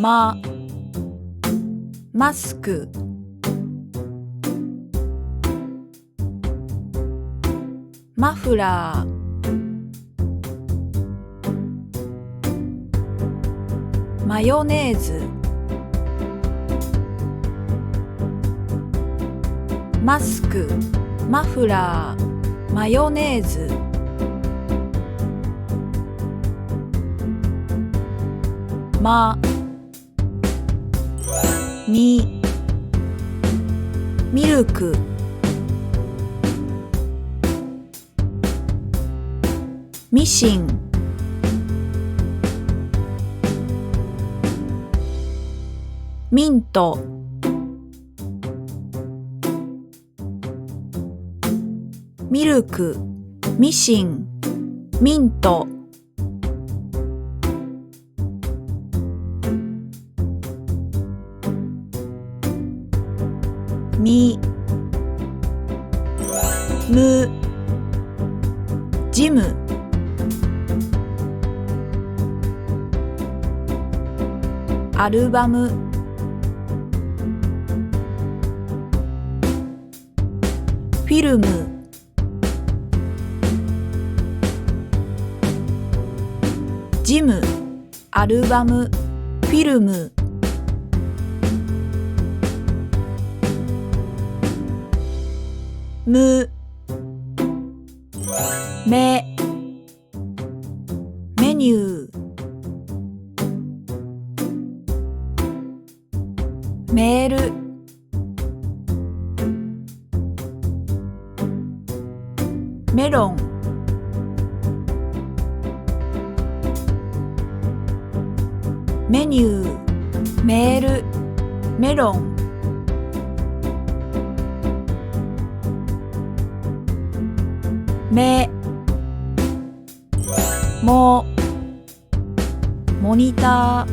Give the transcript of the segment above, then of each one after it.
マスク、マフラー、マヨネーズ、マスク、マフラー、マヨネーズ、ミルク、ミシン、ミント、ミルク、ミシン、ミント、ジム、アルバム、フィルム、ジム、アルバム、フィルム、メニュー、メール、メロン、メニュー、メール、メロン、モニター、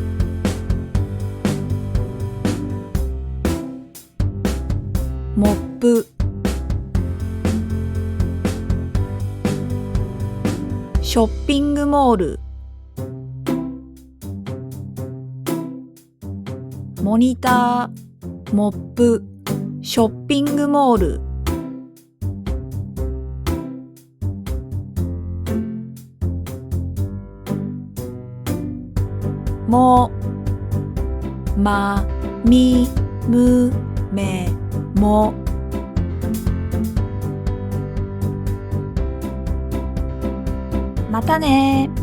モップ、ショッピングモール、モニター、モップ、ショッピングモール、も、ま、み、む、め、も。またね。